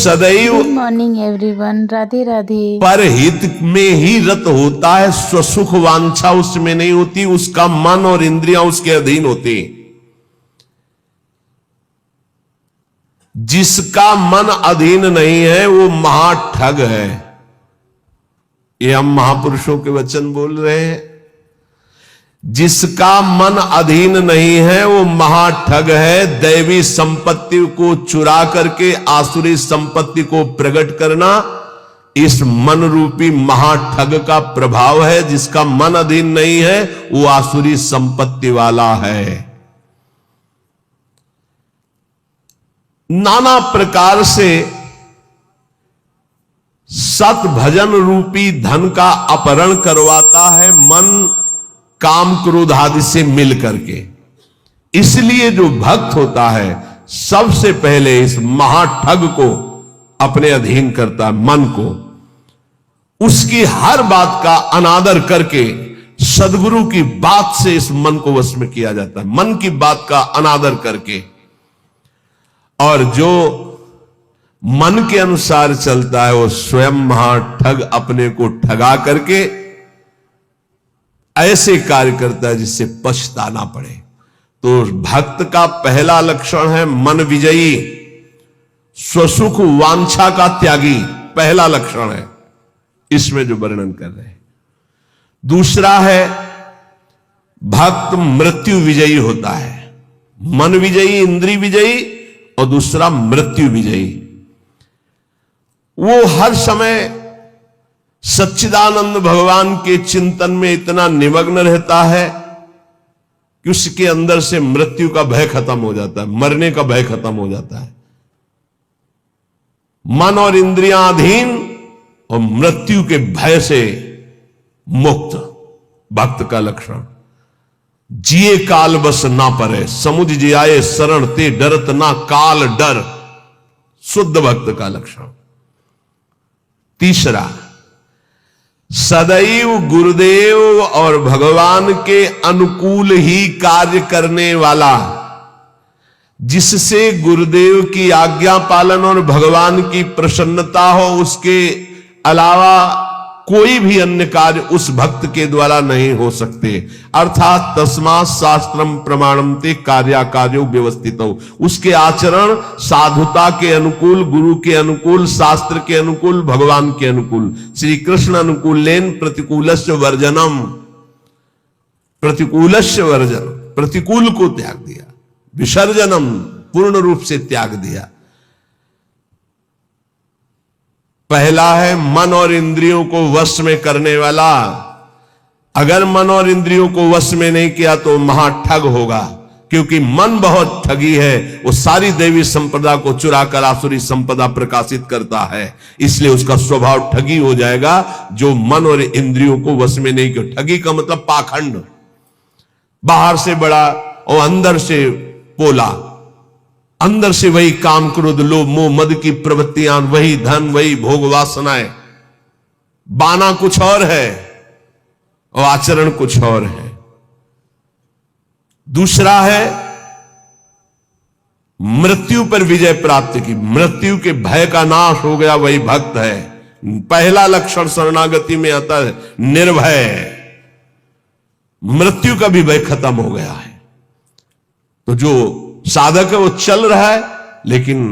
सदैव good morning everyone, Radhe Radhe. परहित में ही रत होता है, स्वसुख वांछा उसमें नहीं होती, उसका मन और इंद्रियां उसके अधीन होती। जिसका मन अधीन नहीं है वो महाठग है। ये हम महापुरुषों के वचन बोल रहे हैं। जिसका मन अधीन नहीं है वो महाठग है। दैवी संपत्ति को चुरा करके आसुरी संपत्ति को प्रकट करना इस मन रूपी महाठग का प्रभाव है। जिसका मन अधीन नहीं है वो आसुरी संपत्ति वाला है। नाना प्रकार से सत भजन रूपी धन का अपहरण करवाता है मन काम क्रोध आदि से मिल करके। इसलिए जो भक्त होता है सबसे पहले इस महाठग को अपने अधीन करता है, मन को। उसकी हर बात का अनादर करके सदगुरु की बात से इस मन को वश में किया जाता है, मन की बात का अनादर करके। और जो मन के अनुसार चलता है वो स्वयं महाठग अपने को ठगा करके ऐसे कार्य करता है जिससे पछताना पड़े। तो भक्त का पहला लक्षण है मन विजयी, स्वसुख वांछा का त्यागी, पहला लक्षण है इसमें जो वर्णन कर रहे हैं। दूसरा है भक्त मृत्यु विजयी होता है। मन विजयी, इंद्रिय विजयी, और दूसरा मृत्यु विजयी। वो हर समय सच्चिदानंद भगवान के चिंतन में इतना निमग्न रहता है कि उसके अंदर से मृत्यु का भय खत्म हो जाता है, मरने का भय खत्म हो जाता है। मन और इंद्रियां अधीन और मृत्यु के भय से मुक्त, भक्त का लक्षण। जिए काल बस ना परे, समुझ जियाए शरण ते डरत ना काल डर, शुद्ध भक्त का लक्षण। तीसरा, सदैव गुरुदेव और भगवान के अनुकूल ही कार्य करने वाला, जिससे गुरुदेव की आज्ञा पालन और भगवान की प्रसन्नता हो, उसके अलावा कोई भी अन्य कार्य उस भक्त के द्वारा नहीं हो सकते। अर्थात तस्मात् शास्त्रम प्रमाणम ते कार्याकार्यो व्यवस्थितो। उसके आचरण साधुता के अनुकूल, गुरु के अनुकूल, शास्त्र के अनुकूल, भगवान के अनुकूल। श्री कृष्ण अनुकूलेन प्रतिकूलस्य वर्जनम, प्रतिकूलस्य वर्जन, प्रतिकूल को त्याग दिया, विसर्जनम पूर्ण रूप से त्याग दिया। पहला है मन और इंद्रियों को वश में करने वाला। अगर मन और इंद्रियों को वश में नहीं किया तो महाठग होगा, क्योंकि मन बहुत ठगी है। वो सारी देवी संपदा को चुरा कर आसुरी संपदा प्रकाशित करता है, इसलिए उसका स्वभाव ठगी हो जाएगा। जो मन और इंद्रियों को वश में नहीं किया, ठगी का मतलब पाखंड, बाहर से बड़ा और अंदर से पोला, अंदर से वही काम क्रोध लोभ मोह मद की प्रवृत्तियां, वही धन, वही भोग वासनाएं। बाना कुछ और है और आचरण कुछ और है। दूसरा है मृत्यु पर विजय प्राप्त की, मृत्यु के भय का नाश हो गया, वही भक्त है। पहला लक्षण शरणागति में आता है निर्भय, मृत्यु का भी भय खत्म हो गया है। तो जो साधक है वो चल रहा है, लेकिन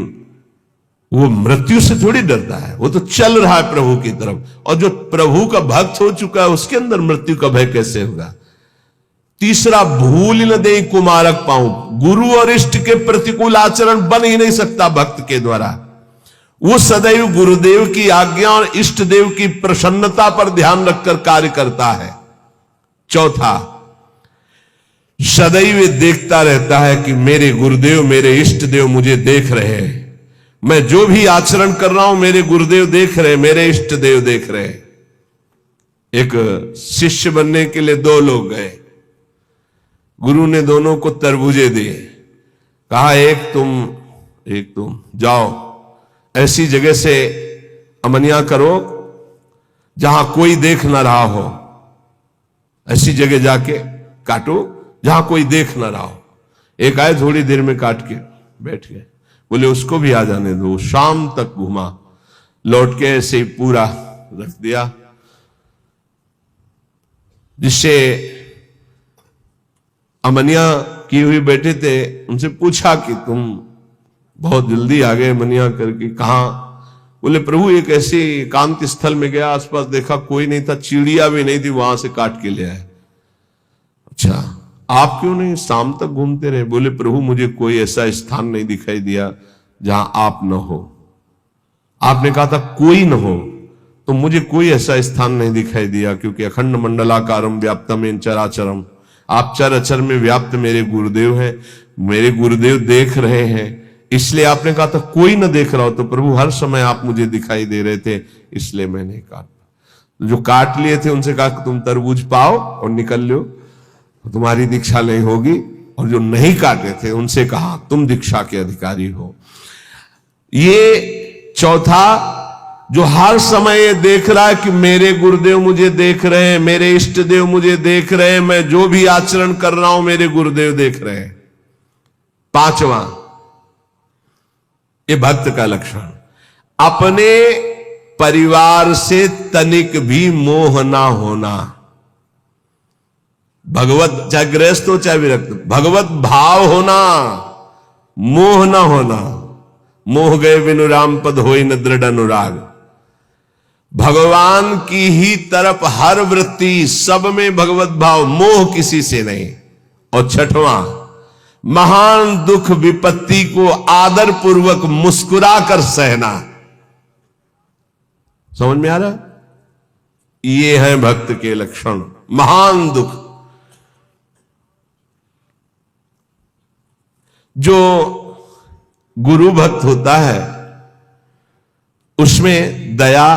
वो मृत्यु से थोड़ी डरता है, वो तो चल रहा है प्रभु की तरफ। और जो प्रभु का भक्त हो चुका है उसके अंदर मृत्यु का भय कैसे होगा। तीसरा, भूल न दे कुमारक पाऊं। गुरु और इष्ट के प्रतिकूल आचरण बन ही नहीं सकता भक्त के द्वारा। वो सदैव गुरुदेव की आज्ञा और इष्ट देव की प्रसन्नता पर ध्यान रखकर कार्य करता है। चौथा, सदैव देखता रहता है कि मेरे गुरुदेव, मेरे इष्ट देव मुझे देख रहे हैं। मैं जो भी आचरण कर रहा हूं मेरे गुरुदेव देख रहे, मेरे इष्ट देव देख रहे। एक शिष्य बनने के लिए दो लोग गए, गुरु ने दोनों को तरबूजे दिए, कहा एक तुम जाओ ऐसी जगह से अमनिया करो जहां कोई देख ना रहा हो, ऐसी जगह जाके काटो जहां कोई देख ना रहा हो। एक आए, थोड़ी देर में काट के बैठ गए। बोले उसको भी आ जाने दो। शाम तक घुमा, लौट के ऐसे ही पूरा रख दिया, जिससे अमनिया की हुई बैठे थे, उनसे पूछा कि तुम बहुत जल्दी आ गए मनिया करके, कहां? बोले प्रभु एक ऐसे एकांत स्थल में गया, आसपास देखा कोई नहीं था, चिड़िया भी नहीं थी, वहां से काट के ले आए। अच्छा आप क्यों नहीं शाम तक घूमते रहे? बोले प्रभु मुझे कोई ऐसा स्थान नहीं दिखाई दिया जहां आप न हो। आपने कहा था कोई न हो, तो मुझे कोई ऐसा स्थान नहीं दिखाई दिया, क्योंकि अखंड मंडलाकारम व्याप्तम चराचरम, आप चर अचर में व्याप्त मेरे गुरुदेव हैं, मेरे गुरुदेव देख रहे हैं, इसलिए आपने कहा था कोई न देख रहा हो। तो प्रभु हर समय आप मुझे दिखाई दे रहे थे, इसलिए मैं नहीं काटा। जो काट लिए थे उनसे कहा कि तुम तरबूज पाओ और निकल लो, तुम्हारी दीक्षा नहीं होगी। और जो नहीं काटे थे उनसे कहा तुम दीक्षा के अधिकारी हो। ये चौथा, जो हर समय ये देख रहा है कि मेरे गुरुदेव मुझे देख रहे हैं, मेरे इष्ट देव मुझे देख रहे हैं, मैं जो भी आचरण कर रहा हूं मेरे गुरुदेव देख रहे हैं। पांचवा, ये भक्त का लक्षण, अपने परिवार से तनिक भी मोह ना होना। भगवत, चाहे गृहस्थ हो चाहे विरक्त, भगवत भाव होना, मोह ना होना। मोह गए बिनु राम पद होई न दृढ़ अनुराग। भगवान की ही तरफ हर वृत्ति, सब में भगवत भाव, मोह किसी से नहीं। और छठवां, महान दुख विपत्ति को आदर पूर्वक मुस्कुरा कर सहना। समझ में आ रहा? ये है भक्त के लक्षण। महान दुख, जो गुरु भक्त होता है उसमें दया,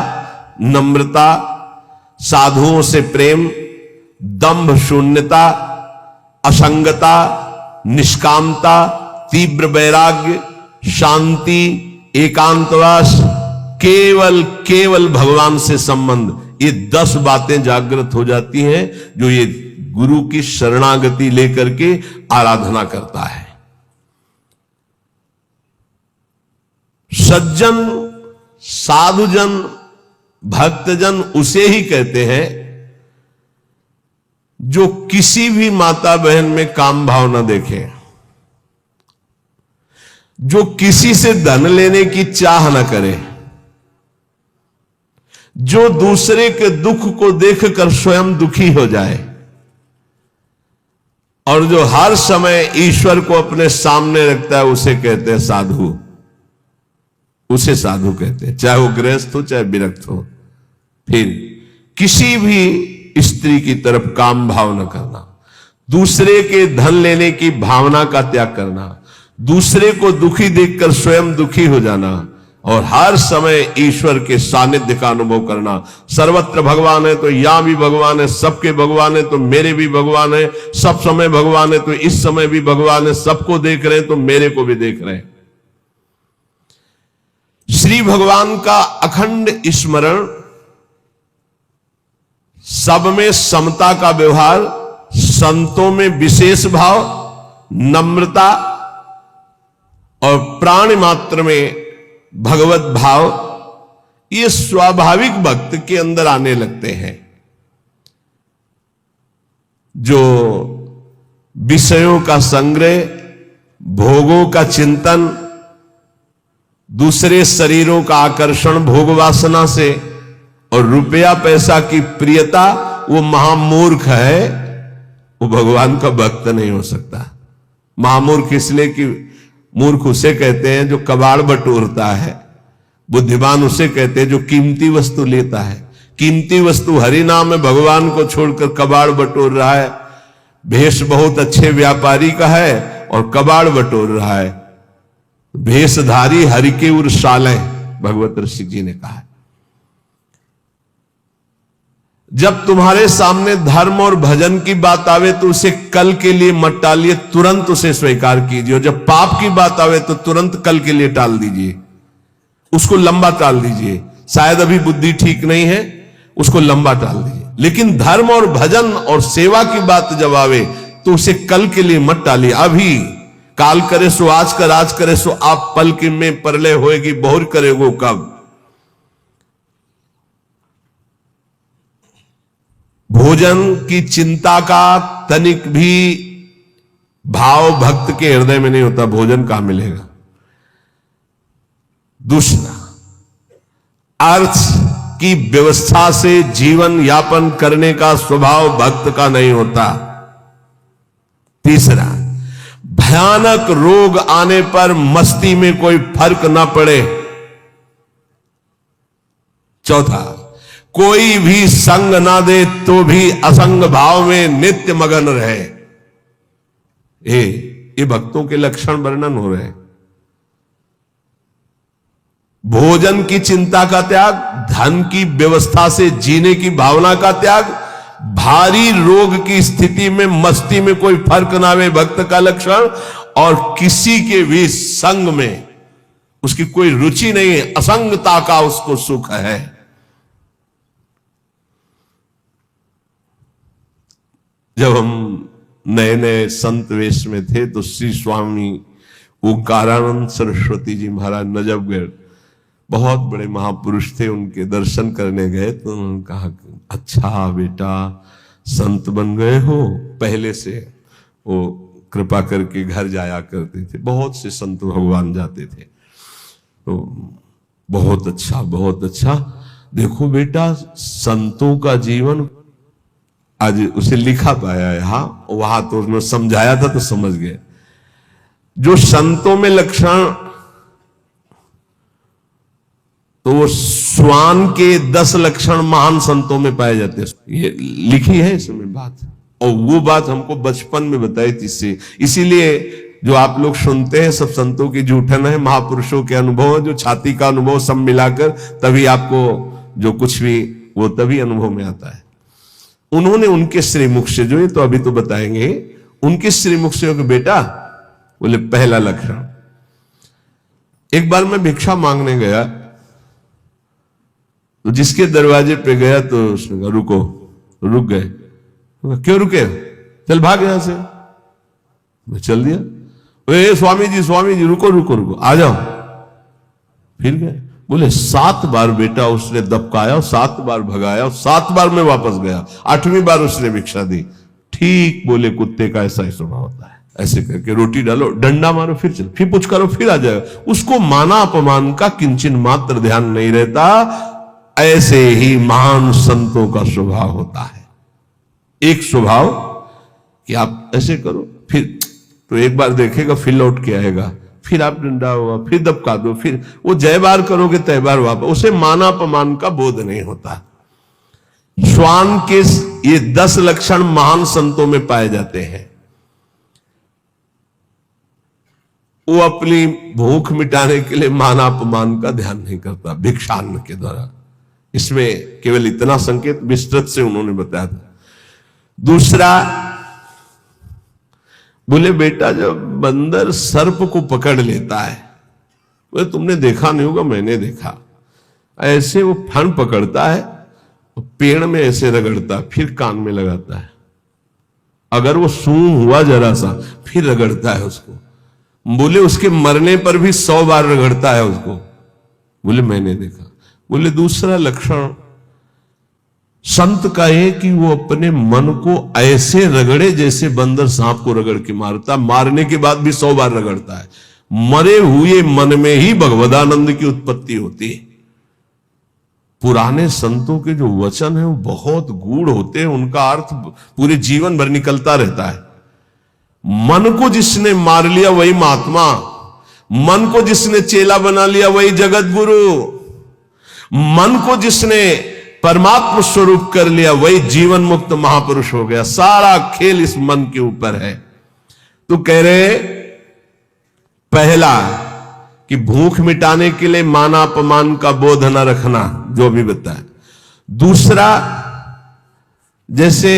नम्रता, साधुओं से प्रेम, दंभ शून्यता, असंगता, निष्कामता, तीव्र वैराग्य, शांति, एकांतवास, केवल भगवान से संबंध, ये 10 बातें जागृत हो जाती हैं जो ये गुरु की शरणागति लेकर के आराधना करता है। सज्जन, साधुजन, भक्तजन उसे ही कहते हैं जो किसी भी माता बहन में काम भाव न देखे, जो किसी से धन लेने की चाह न करे, जो दूसरे के दुख को देखकर स्वयं दुखी हो जाए, और जो हर समय ईश्वर को अपने सामने रखता है, उसे कहते हैं साधु। उसे साधु कहते हैं, चाहे वो गृहस्थ हो चाहे विरक्त हो। फिर किसी भी स्त्री की तरफ काम भाव न करना, दूसरे के धन लेने की भावना का त्याग करना, दूसरे को दुखी देखकर स्वयं दुखी हो जाना, और हर समय ईश्वर के सानिध्य का अनुभव करना। सर्वत्र भगवान है तो यहां भी भगवान है, सबके भगवान है तो मेरे भी भगवान है, सब समय भगवान है तो इस समय भी भगवान है, सबको देख रहे हैं तो मेरे को भी देख रहे हैं। श्री भगवान का अखंड स्मरण, सब में समता का व्यवहार, संतों में विशेष भाव, नम्रता और प्राणी मात्र में भगवत भाव, ये स्वाभाविक भक्त के अंदर आने लगते हैं। जो विषयों का संग्रह, भोगों का चिंतन, दूसरे शरीरों का आकर्षण भोग वासना से, और रुपया पैसा की प्रियता, वो महामूर्ख है, वो भगवान का भक्त नहीं हो सकता। महामूर्ख इसलिए कि मूर्ख उसे कहते हैं जो कबाड़ बटोरता है, बुद्धिमान उसे कहते हैं जो कीमती वस्तु लेता है। कीमती वस्तु हरि नाम में भगवान को छोड़कर कबाड़ बटोर रहा है। भेष बहुत अच्छे व्यापारी का है और कबाड़ बटोर रहा है। भेषधारी हरि के उर साले, भगवत ऋषि जी ने कहा है। जब तुम्हारे सामने धर्म और भजन की बात आवे तो उसे कल के लिए मत टालिए, तुरंत उसे स्वीकार कीजिए। और जब पाप की बात आवे तो तुरंत कल के लिए टाल दीजिए, उसको लंबा टाल दीजिए। शायद अभी बुद्धि ठीक नहीं है, उसको लंबा टाल दीजिए। लेकिन धर्म और भजन और सेवा की बात जब आवे तो उसे कल के लिए मत टालिए, अभी काल करे सो आज कर, आज करे सो आप, पल की में परले होएगी बहुर करेगो कब। भोजन की चिंता का तनिक भी भाव भक्त के हृदय में नहीं होता, भोजन कहां मिलेगा। दूसरा, अर्थ की व्यवस्था से जीवन यापन करने का स्वभाव भक्त का नहीं होता। तीसरा, भयानक रोग आने पर मस्ती में कोई फर्क ना पड़े। चौथा, कोई भी संग ना दे तो भी असंग भाव में नित्य मगन रहे। ये भक्तों के लक्षण वर्णन हो रहे हैं। भोजन की चिंता का त्याग, धन की व्यवस्था से जीने की भावना का त्याग, भारी रोग की स्थिति में मस्ती में कोई फर्क ना आवे भक्त का लक्षण, और किसी के भी संग में उसकी कोई रुचि नहीं है, असंगता का उसको सुख है। जब हम नए नए संत वेश में थे तो श्री स्वामी ओंकारानंद सरस्वती जी महाराज नजफगढ़, बहुत बड़े महापुरुष थे, उनके दर्शन करने गए तो उन्होंने कहा, अच्छा बेटा संत बन गए हो। पहले से वो कृपा करके घर जाया करते थे, बहुत से संत भगवान जाते थे, तो बहुत अच्छा बहुत अच्छा। देखो बेटा संतों का जीवन, आज उसे लिखा पाया है, हाँ वहां तो उसने समझाया था तो समझ गए। जो संतों में लक्षण, तो वो श्वान के 10 लक्षण महान संतों में पाए जाते हैं, ये लिखी है इसमें बात। और वो बात हमको बचपन में बताई थी, इसीलिए जो आप लोग सुनते हैं सब संतों की जूठन है, महापुरुषों के अनुभव, जो छाती का अनुभव सब मिलाकर, तभी आपको जो कुछ भी वो तभी अनुभव में आता है। उन्होंने उनके श्रीमुख से, जो ये तो अभी तो बताएंगे, उनके श्रीमुख से कि बेटा, बोले पहला लक्षण, एक बार मैं भिक्षा मांगने गया तो जिसके दरवाजे पे गया तो उसने कहा रुको, रुक गए। क्यों रुके? चल भाग यहां से। मैं चल दिया। स्वामी जी रुको रुको रुको, आ जाओ। फिर गए, बोले 7 बार बेटा उसने दबकाया, 7 बार भगाया, 7 बार मैं वापस गया, 8वीं बार उसने भिक्षा दी। ठीक बोले, कुत्ते का ऐसा ही स्वभाव होता है, ऐसे करके रोटी डालो, डंडा मारो, फिर चल, फिर कुछ करो, फिर आ जाएगा। उसको माना अपमान का किंचन मात्र ध्यान नहीं रहता। ऐसे ही महान संतों का स्वभाव होता है। एक स्वभाव कि आप ऐसे करो, फिर तो एक बार देखेगा, फिर लौट के आएगा, फिर आप डंडा होगा, फिर दबका दो, फिर वो जय बार करोगे तय बार वापस। उसे माना अपमान का बोध नहीं होता। श्वान के ये 10 लक्षण महान संतों में पाए जाते हैं। वो अपनी भूख मिटाने के लिए माना अपमान का ध्यान नहीं करता भिक्षान्न के द्वारा। इसमें केवल इतना संकेत विस्तृत से उन्होंने बताया था। दूसरा, बोले बेटा जब बंदर सर्प को पकड़ लेता है, बोले तुमने देखा नहीं होगा, मैंने देखा, ऐसे वो फन पकड़ता है, पेड़ में ऐसे रगड़ता, फिर कान में लगाता है, अगर वो सूंघ हुआ जरा सा फिर रगड़ता है उसको। बोले उसके मरने पर भी 100 बार रगड़ता है उसको। बोले मैंने देखा। बोले दूसरा लक्षण संत का है कि वो अपने मन को ऐसे रगड़े जैसे बंदर सांप को रगड़ के मारता, मारने के बाद भी 100 बार रगड़ता है। मरे हुए मन में ही भगवदानंद की उत्पत्ति होती है। पुराने संतों के जो वचन है वो बहुत गूढ़ होते हैं, उनका अर्थ पूरे जीवन भर निकलता रहता है। मन को जिसने मार लिया वही महात्मा, मन को जिसने चेला बना लिया वही जगत गुरु, मन को जिसने परमात्मा स्वरूप कर लिया वही जीवन मुक्त महापुरुष हो गया। सारा खेल इस मन के ऊपर है। तो कह रहे पहला कि भूख मिटाने के लिए माना अपमान का बोध न रखना, जो भी बताया। दूसरा, जैसे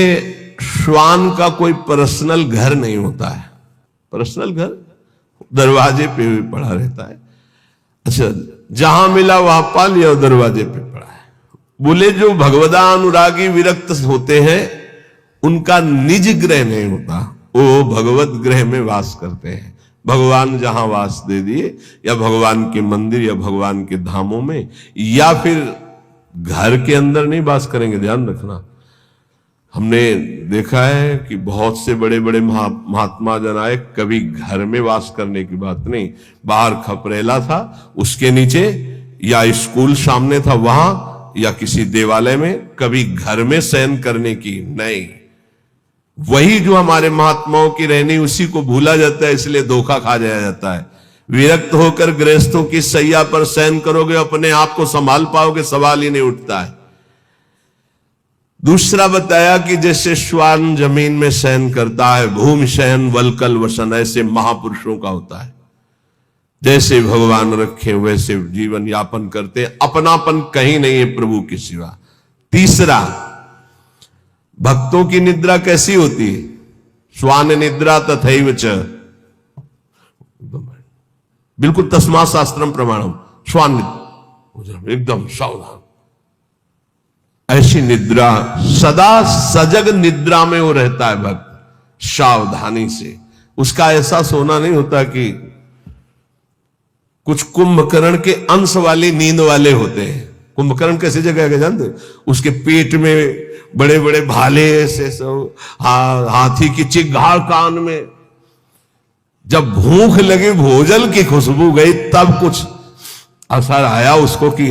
श्वान का कोई पर्सनल घर नहीं होता है, पर्सनल घर दरवाजे पे भी पड़ा रहता है। अच्छा, जहां मिला वहां पा लिया, दरवाजे पे पड़ा है। बोले जो भगवदा अनुरागी विरक्त होते हैं उनका निज ग्रह नहीं होता, वो भगवत ग्रह में वास करते हैं। भगवान जहां वास दे दिए, या भगवान के मंदिर या भगवान के धामों में, या फिर घर के अंदर नहीं वास करेंगे। ध्यान रखना, हमने देखा है कि बहुत से बड़े बड़े महात्मा जन आए, कभी घर में वास करने की बात नहीं। बाहर खपरेला था, उसके नीचे, या स्कूल सामने था वहां, या किसी देवालय में, कभी घर में शयन करने की नहीं। वही जो हमारे महात्माओं की रहनी, उसी को भूला जाता है, इसलिए धोखा खा जाया जाता है। विरक्त होकर गृहस्थों की सैया पर शयन करोगे, अपने आप को संभाल पाओगे, सवाल ही नहीं उठता है। दूसरा बताया कि जैसे श्वान जमीन में शयन करता है, भूमि शयन वलकल वसन, ऐसे महापुरुषों का होता है। जैसे भगवान रखे वैसे जीवन यापन करते, अपनापन कहीं नहीं है प्रभु के सिवा। तीसरा, भक्तों की निद्रा कैसी होती है? श्वान निद्रा तथैव च, बिल्कुल तस्मा शास्त्रम प्रमाणम, श्वान निद्रा एकदम सावधान, ऐसी निद्रा, सदा सजग निद्रा में वो रहता है भक्त, सावधानी से। उसका ऐसा सोना नहीं होता कि कुछ कुंभकर्ण के अंश वाली नींद वाले होते हैं। कुंभकर्ण कैसी जगह है जानते? उसके पेट में बड़े बड़े भाले ऐसे सब, हाथी की चिघाड़ कान में। जब भूख लगी, भोजन की खुशबू गई, तब कुछ असर आया उसको कि,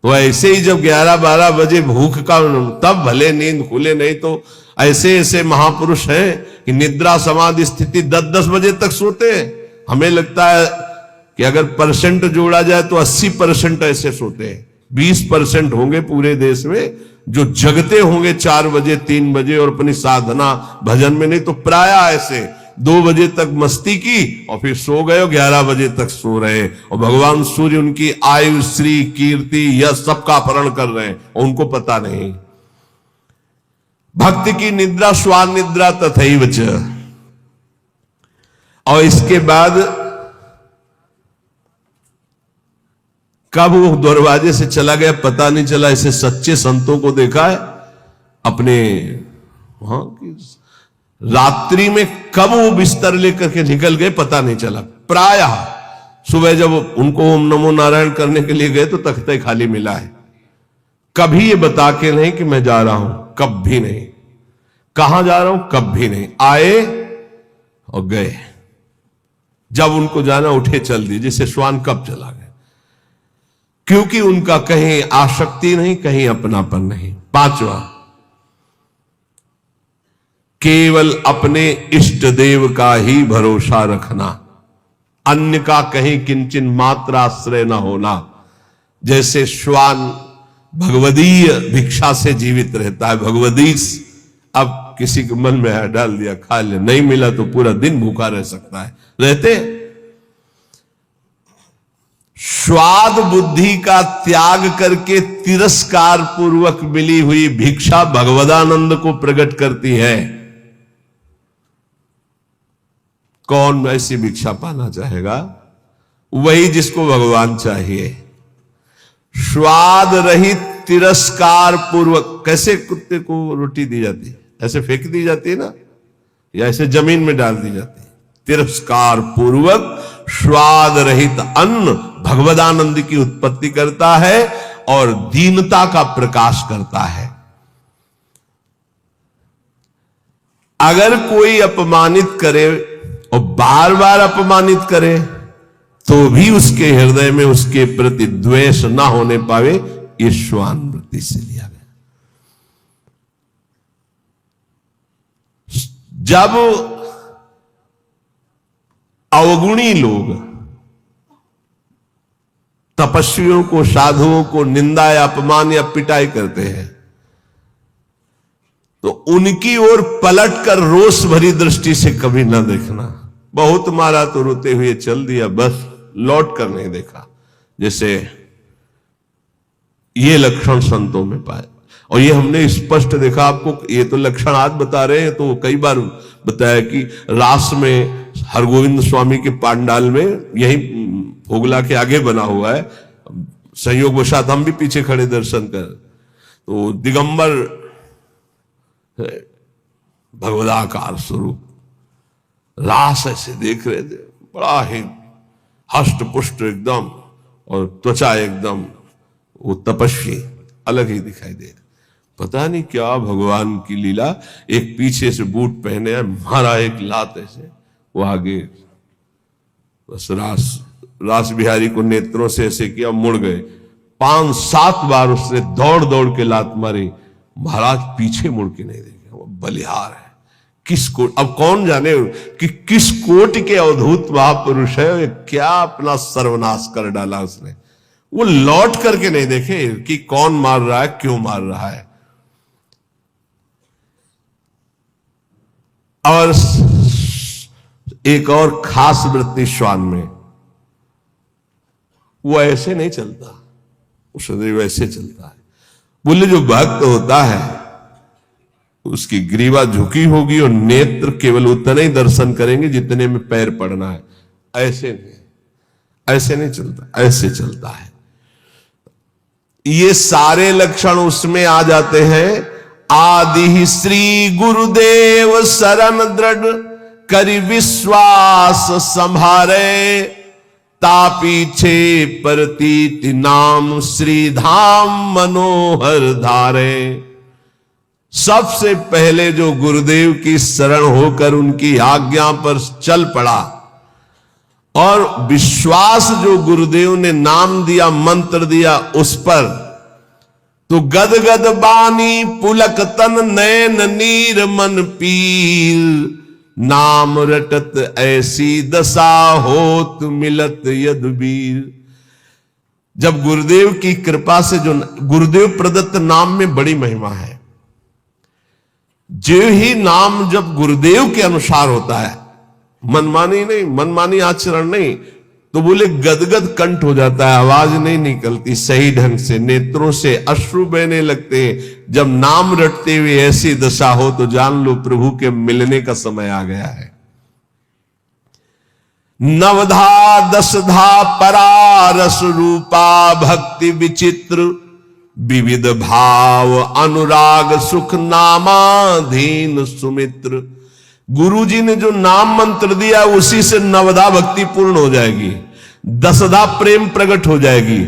तो ऐसे ही जब 11-12 बजे भूख का, तब भले नींद खुले, नहीं तो ऐसे ऐसे महापुरुष हैं कि निद्रा समाधि स्थिति 10-10 बजे तक सोते हैं। हमें लगता है कि अगर परसेंट जोड़ा जाए तो 80% ऐसे सोते हैं। 20% होंगे पूरे देश में जो जगते होंगे 4 बजे 3 बजे और अपनी साधना भजन में, नहीं तो प्राय ऐसे 2 बजे तक मस्ती की और फिर सो गए, 11 बजे तक सो रहे, और भगवान सूर्य उनकी आयु श्री कीर्ति यह सबका अपहरण कर रहे हैं और उनको पता नहीं। भक्ति की निद्रा श्वान निद्रा तथैव च। और इसके बाद कब वो दरवाजे से चला गया पता नहीं चला। ऐसे सच्चे संतों को देखा है अपने, रात्रि में कब वो बिस्तर लेकर के निकल गए पता नहीं चला। प्रायः सुबह जब उनको ओम नमो नारायण करने के लिए गए तो तख्ते खाली मिला है। कभी ये बता के नहीं कि मैं जा रहा हूं, कभी नहीं। कहां जा रहा हूं, कभी नहीं। आए और गए, जब उनको जाना उठे चल दिए, जैसे श्वान कब चला गया। क्योंकि उनका कहीं आसक्ति नहीं, कहीं अपनापन नहीं। 5वां, केवल अपने इष्ट देव का ही भरोसा रखना, अन्य का कहीं किंचन मात्र आश्रय न होना। जैसे श्वान भगवदीय भिक्षा से जीवित रहता है, भगवदीश, अब किसी के मन में डाल दिया खा ले, नहीं मिला तो पूरा दिन भूखा रह सकता है, रहते। स्वाद बुद्धि का त्याग करके तिरस्कार पूर्वक मिली हुई भिक्षा भगवदानंद को प्रकट करती है। कौन ऐसी भिक्षा पाना चाहेगा? वही जिसको भगवान चाहिए। स्वाद रहित तिरस्कार पूर्वक, कैसे कुत्ते को रोटी दी जाती है, ऐसे फेंक दी जाती है ना, या ऐसे जमीन में डाल दी जाती है। तिरस्कार पूर्वक स्वाद रहित अन्न भगवदानंद की उत्पत्ति करता है और दीनता का प्रकाश करता है। अगर कोई अपमानित करे और बार बार अपमानित करे तो भी उसके हृदय में उसके प्रति द्वेष ना होने पावे, ये श्वान वृत्ति से लिया गया। जब अवगुणी लोग तपस्वियों को, साधुओं को निंदा या अपमान या पिटाई करते हैं तो उनकी ओर पलट कर रोष भरी दृष्टि से कभी ना देखना। बहुत मारा तो रोते हुए चल दिया, बस लौट कर नहीं देखा। जैसे ये लक्षण संतों में पाए, और ये हमने स्पष्ट देखा। आपको ये तो लक्षण आज बता रहे हैं, तो कई बार बताया कि रास में हरगोविंद स्वामी के पांडाल में, यही फोगला के आगे बना हुआ है, संयोग वशात हम भी पीछे खड़े दर्शन कर, तो दिगंबर भगवदाकार स्वरूप रास ऐसे देख रहे थे, बड़ा ही हष्ट पुष्ट एकदम, और त्वचा एकदम वो तपस्वी अलग ही दिखाई दे। पता नहीं क्या भगवान की लीला, एक पीछे से बूट पहने मारा एक लात ऐसे, वो आगे बस रास बिहारी को नेत्रों से ऐसे किया, मुड़ गए। 5-7 बार उसने दौड़ दौड़ के लात मारी, महाराज पीछे मुड़ के नहीं देखे। वो बलिहार है, किस कोट, अब कौन जाने कि किस कोट के अवधूत महापुरुष है, क्या अपना सर्वनाश कर डाला उसने। वो लौट करके नहीं देखे कि कौन मार रहा है, क्यों मार रहा है। और एक और खास वृत्ति श्वान में, वो ऐसे नहीं चलता, वो सदैव ऐसे चलता है। बोले जो भक्त होता है उसकी ग्रीवा झुकी होगी और नेत्र केवल उतने ही दर्शन करेंगे जितने में पैर पड़ना है। ऐसे नहीं चलता, ऐसे चलता है। ये सारे लक्षण उसमें आ जाते हैं। आदि श्री गुरुदेव शरण दृढ़ करि विश्वास संभारे, तापीछे प्रतीति नाम श्री धाम मनोहर धारे। सबसे पहले जो गुरुदेव की शरण होकर उनकी आज्ञा पर चल पड़ा, और विश्वास जो गुरुदेव ने नाम दिया, मंत्र दिया उस पर, तो गदगद बानी पुलक तन नैन नीर मन पीर, नाम रटत ऐसी दशा होत मिलत यदुबीर। जब गुरुदेव की कृपा से, जो गुरुदेव प्रदत्त नाम में बड़ी महिमा है, जो ही नाम जब गुरुदेव के अनुसार होता है, मनमानी नहीं, मनमानी आचरण नहीं, तो बोले गदगद कंठ हो जाता है, आवाज नहीं निकलती सही ढंग से, नेत्रों से अश्रु बहने लगते हैं। जब नाम रटते हुए ऐसी दशा हो तो जान लो प्रभु के मिलने का समय आ गया है। नवधा दशधा परा रस रूपा भक्ति विचित्र, विविध भाव अनुराग सुख नामाधीन सुमित्र। गुरु जी ने जो नाम मंत्र दिया उसी से नवधा भक्ति पूर्ण हो जाएगी, दसधा प्रेम प्रकट हो जाएगी,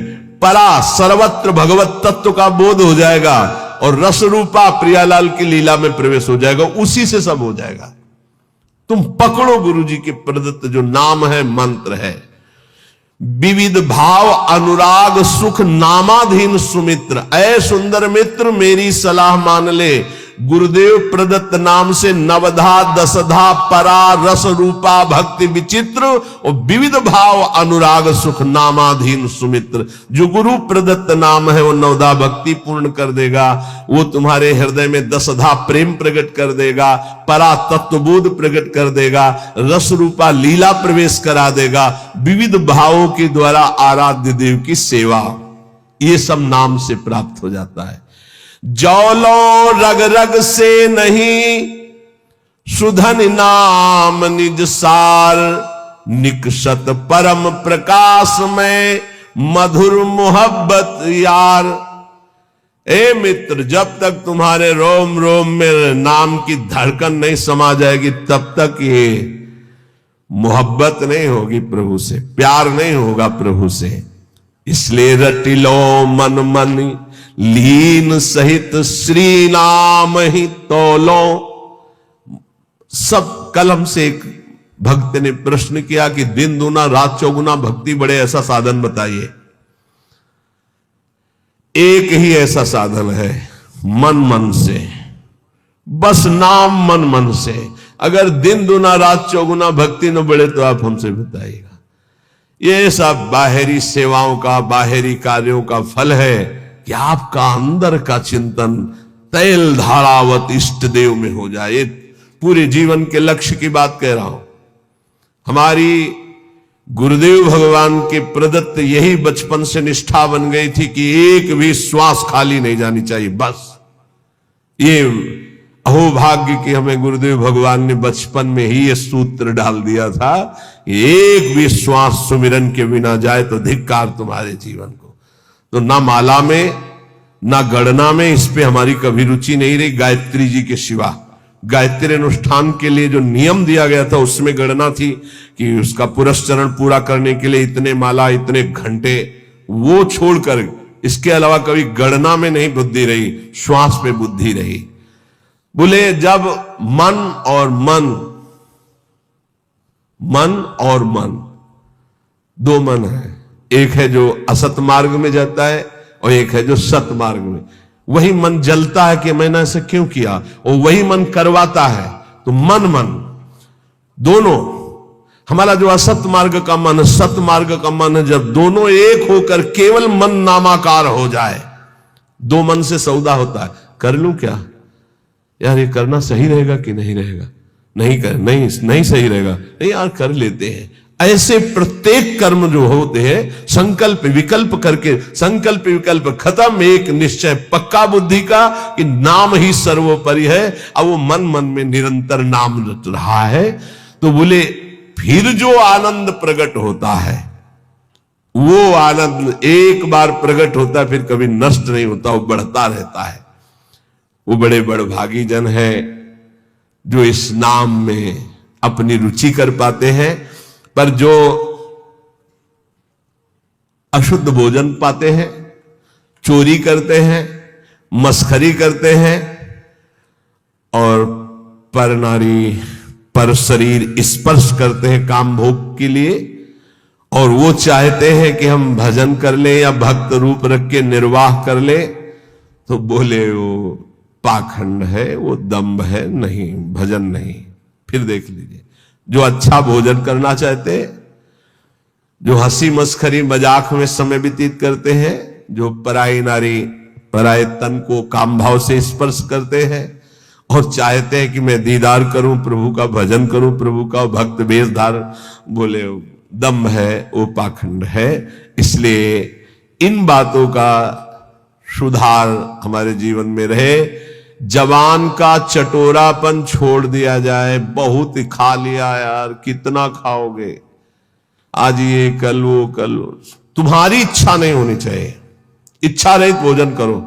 परा सर्वत्र भगवत तत्व का बोध हो जाएगा, और रस रूपा प्रियालाल की लीला में प्रवेश हो जाएगा। उसी से सब हो जाएगा। तुम पकड़ो गुरु जी के प्रदत्त जो नाम है, मंत्र है। विविध भाव अनुराग सुख नामाधीन सुमित्र, ऐ सुंदर मित्र मेरी सलाह मान ले। गुरुदेव प्रदत्त नाम से नवधा दसधा परा रस रूपा भक्ति विचित्र और विविध भाव अनुराग सुख नामाधीन सुमित्र। जो गुरु प्रदत्त नाम है वो नवधा भक्ति पूर्ण कर देगा, वो तुम्हारे हृदय में दसधा प्रेम प्रकट कर देगा, परा तत्वबोध प्रकट कर देगा, रस रूपा लीला प्रवेश करा देगा, विविध भावों के द्वारा आराध्य देव की सेवा, ये सब नाम से प्राप्त हो जाता है। जौलो रग रग से नहीं सुधन नाम निज सार, निकषत परम प्रकाश में मधुर मोहब्बत यार। ए मित्र, जब तक तुम्हारे रोम रोम में नाम की धड़कन नहीं समा जाएगी तब तक ये मोहब्बत नहीं होगी प्रभु से, प्यार नहीं होगा प्रभु से। इसलिए रटिलो मन मन लीन सहित श्री नाम ही तोलो। सब कलम से एक भक्त ने प्रश्न किया कि दिन दूना रात चौगुना भक्ति बढ़े, ऐसा साधन बताइए। एक ही ऐसा साधन है, मन मन से, बस नाम मन मन से। अगर दिन दूना रात चौगुना भक्ति न बढ़े तो आप हमसे बताइएगा। ये सब बाहरी सेवाओं का, बाहरी कार्यों का फल है कि आपका अंदर का चिंतन तैल धारावत इष्ट देव में हो जाए। पूरे जीवन के लक्ष्य की बात कह रहा हूं। हमारी गुरुदेव भगवान के प्रदत्त यही बचपन से निष्ठा बन गई थी कि एक भी श्वास खाली नहीं जानी चाहिए। बस ये अहोभाग्य कि हमें गुरुदेव भगवान ने बचपन में ही ये सूत्र डाल दिया था, एक भी श्वास सुमिरन के बिना जाए तो धिक्कार तुम्हारे जीवन को। तो ना माला में ना गणना में इस पे हमारी कभी रुचि नहीं रही, गायत्री जी के सिवा। गायत्री अनुष्ठान के लिए जो नियम दिया गया था उसमें गणना थी कि उसका पुरस्चरण पूरा करने के लिए इतने माला, इतने घंटे, वो छोड़कर इसके अलावा कभी गणना में नहीं बुद्धि रही, श्वास पे बुद्धि रही। बोले जब मन और मन दो मन है, एक है जो असत मार्ग में जाता है और एक है जो सत मार्ग में। वही मन जलता है कि मैंने ऐसा क्यों किया, और वही मन करवाता है। तो मन दोनों, हमारा जो असत मार्ग का मन, सत मार्ग का मन है, जब दोनों एक होकर केवल मन नामाकार हो जाए, दो मन से सौदा होता है। कर लूं क्या यार, ये करना सही रहेगा कि नहीं रहेगा, नहीं सही रहेगा, नहीं यार कर लेते हैं। ऐसे प्रत्येक कर्म जो होते हैं संकल्प विकल्प करके, संकल्प विकल्प खत्म, एक निश्चय पक्का बुद्धि का कि नाम ही सर्वोपरि है। अब वो मन में निरंतर नाम रच रहा है। तो बोले फिर जो आनंद प्रकट होता है, वो आनंद एक बार प्रकट होता है, फिर कभी नष्ट नहीं होता, वो बढ़ता रहता है। वो बड़े बड़भागी जन है जो इस नाम में अपनी रुचि कर पाते हैं। पर जो अशुद्ध भोजन पाते हैं, चोरी करते हैं, मस्खरी करते हैं और पर नारी पर शरीर स्पर्श करते हैं काम भोग के लिए, और वो चाहते हैं कि हम भजन कर ले या भक्त रूप रख के निर्वाह कर ले, तो बोले वो पाखंड है, वो दंभ है, नहीं भजन नहीं। फिर देख लीजिए, जो अच्छा भोजन करना चाहते हैं, जो हंसी मस्खरी मजाक में समय व्यतीत करते हैं, जो पराई नारी पराए तन को काम भाव से स्पर्श करते हैं और चाहते हैं कि मैं दीदार करूं प्रभु का, भजन करूं प्रभु का, भक्त वेशधार, बोले दम्भ है, वो पाखंड है। इसलिए इन बातों का सुधार हमारे जीवन में रहे। जवान का चटोरापन छोड़ दिया जाए। बहुत खा लिया यार, कितना खाओगे, आज ये कल वो कल वो। तुम्हारी इच्छा नहीं होनी चाहिए, इच्छा रहित भोजन करो।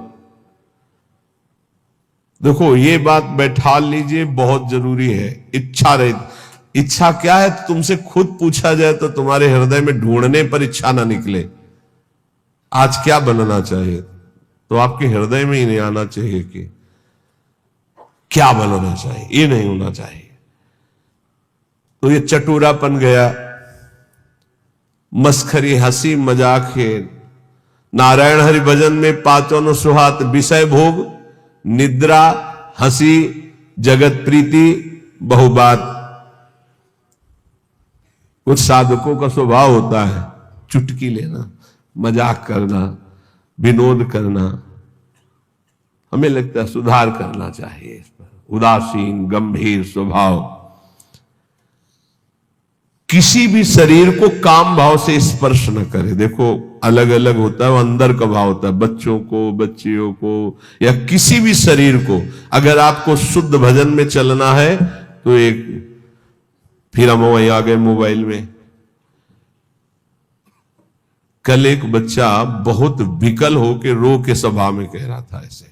देखो ये बात बैठा लीजिए, बहुत जरूरी है। इच्छा रहित, इच्छा क्या है तुमसे खुद पूछा जाए तो तुम्हारे हृदय में ढूंढने पर इच्छा ना निकले आज क्या बनना चाहिए, तो आपके हृदय में ही नहीं आना चाहिए कि क्या बनना चाहिए, ये नहीं होना चाहिए। तो ये चटूरापन गया, मस्खरी हंसी मजाक है। नारायण हरि भजन में पांचों सुहात विषय भोग, निद्रा, हंसी, जगत प्रीति, बहुबात। कुछ साधकों का स्वभाव होता है चुटकी लेना, मजाक करना, विनोद करना। हमें लगता है सुधार करना चाहिए इस पर। उदासीन गंभीर स्वभाव किसी भी शरीर को काम भाव से स्पर्श न करे। देखो अलग अलग होता है, वो अंदर का भाव होता है। बच्चों को, बच्चियों को या किसी भी शरीर को अगर आपको शुद्ध भजन में चलना है तो एक, फिर हम वहीं आ गए मोबाइल में। कल एक बच्चा बहुत विकल होके रो के सभा में कह रहा था ऐसे,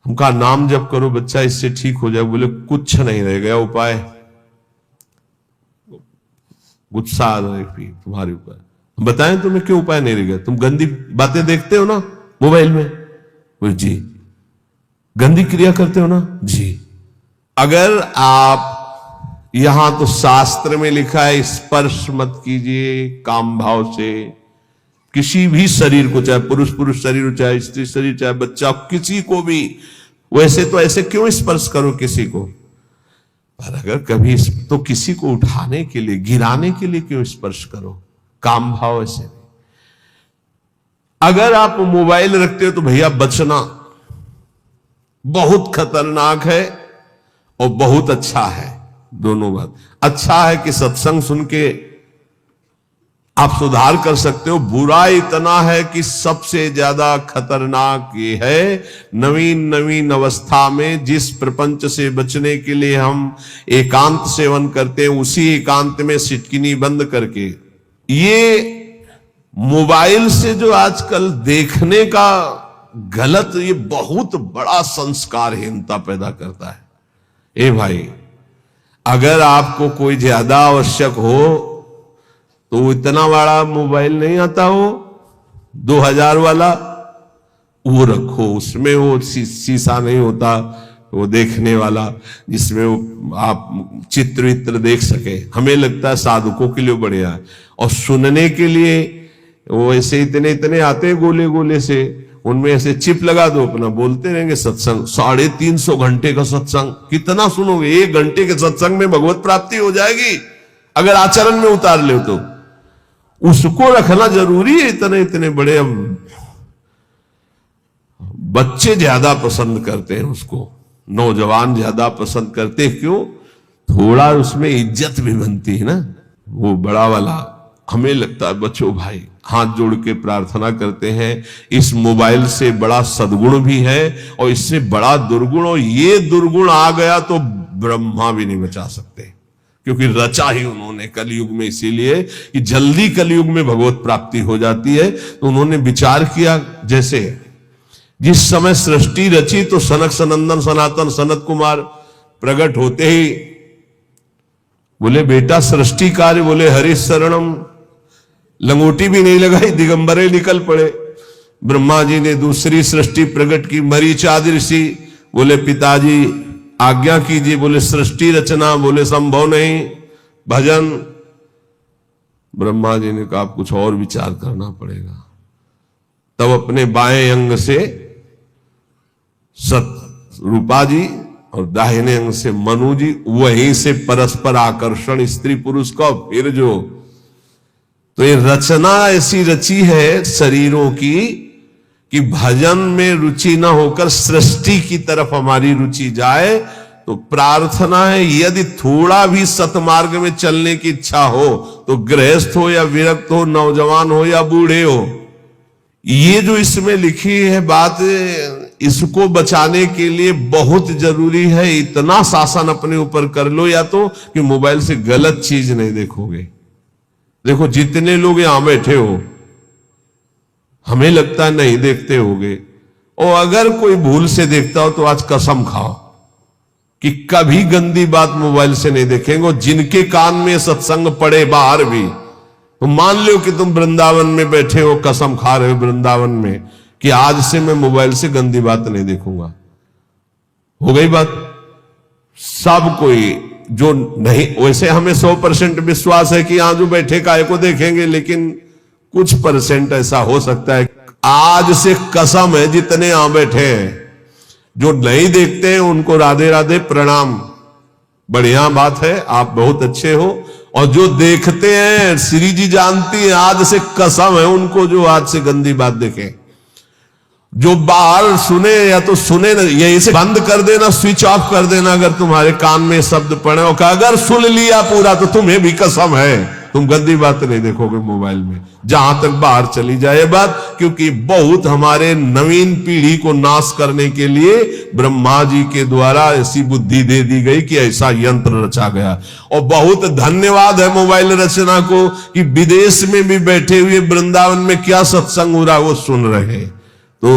हम कहा नाम जप करो बच्चा, इससे ठीक हो जाए। बोले कुछ नहीं रह गया उपाय, गुस्सा आ रहा है तुम्हारे ऊपर। बताएं तुम्हें क्यों उपाय नहीं रह गया? तुम गंदी बातें देखते हो ना मोबाइल में? बोले जी। गंदी क्रिया करते हो ना? जी। अगर आप, यहां तो शास्त्र में लिखा है स्पर्श मत कीजिए काम भाव से किसी भी शरीर को, चाहे पुरुष शरीर हो, चाहे स्त्री शरीर, चाहे बच्चा, किसी को भी। वैसे तो ऐसे क्यों स्पर्श करो किसी को? पर अगर कभी तो किसी को उठाने के लिए, गिराने के लिए क्यों स्पर्श करो? काम भाव ऐसे नहीं। अगर आप मोबाइल रखते हो तो भैया बचना, बहुत खतरनाक है और बहुत अच्छा है। दोनों बात। अच्छा है कि सत्संग सुन के आप सुधार कर सकते हो। बुरा इतना है कि सबसे ज्यादा खतरनाक ये है, नवीन अवस्था में जिस प्रपंच से बचने के लिए हम एकांत सेवन करते हैं, उसी एकांत में सिटकिनी बंद करके ये मोबाइल से जो आजकल देखने का गलत, ये बहुत बड़ा संस्कारहीनता पैदा करता है। ए भाई, अगर आपको कोई ज्यादा आवश्यक हो तो इतना बड़ा मोबाइल नहीं आता हो 2000 वाला, वो रखो, उसमें वो शीशा नहीं होता, वो देखने वाला, जिसमें वो आप चित्र वित्र देख सके। हमें लगता है साधुकों के लिए बढ़िया है, और सुनने के लिए वो ऐसे इतने इतने आते हैं गोले गोले से, उनमें ऐसे चिप लगा दो, अपना बोलते रहेंगे सत्संग। 350 घंटे का सत्संग कितना सुनोगे? 1 घंटे के सत्संग में भगवत प्राप्ति हो जाएगी अगर आचरण में उतार ले तो। उसको रखना जरूरी है। इतने इतने बड़े, अब बच्चे ज्यादा पसंद करते हैं उसको, नौजवान ज्यादा पसंद करते हैं। क्यों? थोड़ा उसमें इज्जत भी बनती है ना, वो बड़ा वाला। हमें लगता है बच्चों भाई हाथ जोड़ के प्रार्थना करते हैं, इस मोबाइल से बड़ा सद्गुण भी है और इससे बड़ा दुर्गुण, और ये दुर्गुण आ गया तो ब्रह्मा भी नहीं बचा सकते, क्योंकि रचा ही उन्होंने कलयुग में इसीलिए कि जल्दी कलयुग में भगवत प्राप्ति हो जाती है। तो उन्होंने विचार किया, जैसे जिस समय सृष्टि रची तो सनक सनंदन सनातन सनत कुमार प्रकट होते ही बोले बेटा सृष्टि कार्य, बोले हरि शरणम, लंगोटी भी नहीं लगाई, दिगंबरे निकल पड़े। ब्रह्मा जी ने दूसरी सृष्टि प्रकट की, मरीचादि ऋषि बोले पिताजी आज्ञा कीजिए, बोले सृष्टि रचना, बोले संभव नहीं, भजन। ब्रह्मा जी ने कहा कुछ और विचार करना पड़ेगा। तब अपने बाएं अंग से सत रूपा जी और दाहिने अंग से मनु जी, वहीं से परस्पर आकर्षण स्त्री पुरुष का, फिर जो तो ये रचना ऐसी रची है शरीरों की कि भजन में रुचि ना होकर सृष्टि की तरफ हमारी रुचि जाए। तो प्रार्थना है, यदि थोड़ा भी सतमार्ग में चलने की इच्छा हो तो गृहस्थ हो या विरक्त हो, नौजवान हो या बूढ़े हो, ये जो इसमें लिखी है बात, इसको बचाने के लिए बहुत जरूरी है। इतना शासन अपने ऊपर कर लो, या तो कि मोबाइल से गलत चीज नहीं देखोगे। देखो जितने लोग यहां बैठे हो, हमें लगता है नहीं देखते होगे, और अगर कोई भूल से देखता हो तो आज कसम खाओ कि कभी गंदी बात मोबाइल से नहीं देखेंगे। और जिनके कान में सत्संग पड़े बाहर भी, तो मान लो कि तुम वृंदावन में बैठे हो, कसम खा रहे हो वृंदावन में कि आज से मैं मोबाइल से गंदी बात नहीं देखूंगा। हो गई बात। सब कोई जो नहीं, वैसे हमें 100% विश्वास है कि यहां जो बैठे काय को देखेंगे, लेकिन कुछ % ऐसा हो सकता है। आज से कसम है जितने यहां बैठे हैं, जो नहीं देखते हैं उनको राधे राधे प्रणाम, बढ़िया बात है, आप बहुत अच्छे हो। और जो देखते हैं, श्री जी जानती है, आज से कसम है उनको जो आज से गंदी बात देखें। जो बाहर सुने या तो सुने ना, यही से बंद कर देना, स्विच ऑफ कर देना अगर तुम्हारे कान में शब्द पड़े, और अगर सुन लिया पूरा तो तुम्हें भी कसम है तुम गंदी बात नहीं देखोगे मोबाइल में, जहां तक बाहर चली जाए बात। क्योंकि बहुत हमारे नवीन पीढ़ी को नाश करने के लिए ब्रह्मा जी के द्वारा ऐसी बुद्धि दे दी गई कि ऐसा यंत्र रचा गया। और बहुत धन्यवाद है मोबाइल रचना को कि विदेश में भी बैठे हुए वृंदावन में क्या सत्संग हो रहा है वो सुन रहे। तो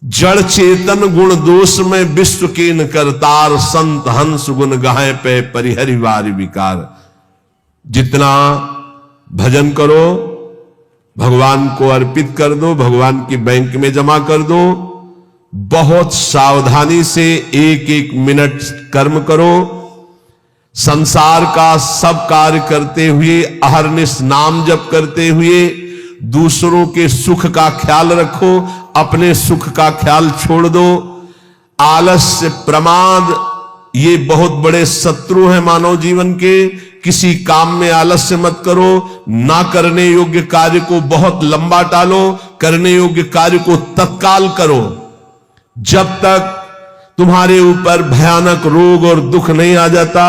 जड़ चेतन गुण दोष में विश्व कीन करतार, संत हंस गुण गाहे पे परिहरिवार विकार। जितना भजन करो भगवान को अर्पित कर दो, भगवान की बैंक में जमा कर दो। बहुत सावधानी से एक एक मिनट कर्म करो। संसार का सब कार्य करते हुए, अहरनिश नाम जप करते हुए दूसरों के सुख का ख्याल रखो, अपने सुख का ख्याल छोड़ दो। आलस्य, प्रमाद, ये बहुत बड़े शत्रु हैं मानव जीवन के। किसी काम में आलस्य मत करो। ना करने योग्य कार्य को बहुत लंबा टालो, करने योग्य कार्य को तत्काल करो। जब तक तुम्हारे ऊपर भयानक रोग और दुख नहीं आ जाता,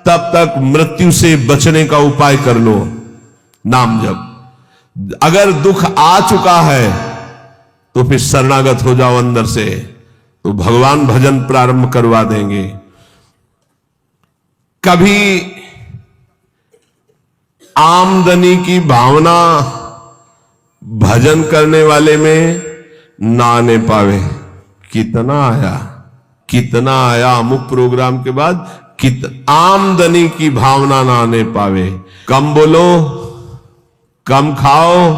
तब तक मृत्यु से बचने का उपाय कर लो, नाम जप। अगर दुख आ चुका है तो फिर शरणागत हो जाओ अंदर से, तो भगवान भजन प्रारंभ करवा देंगे। कभी आमदनी की भावना भजन करने वाले में ना आने पावे। कितना आया अमुक प्रोग्राम के बाद आमदनी की भावना ना आने पावे। कम बोलो, कम खाओ,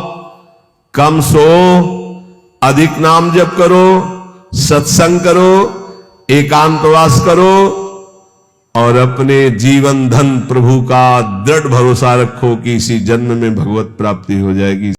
कम सो, अधिक नाम जप करो, सत्संग करो, एकांतवास करो और अपने जीवन धन प्रभु का दृढ़ भरोसा रखो कि इसी जन्म में भगवत प्राप्ति हो जाएगी।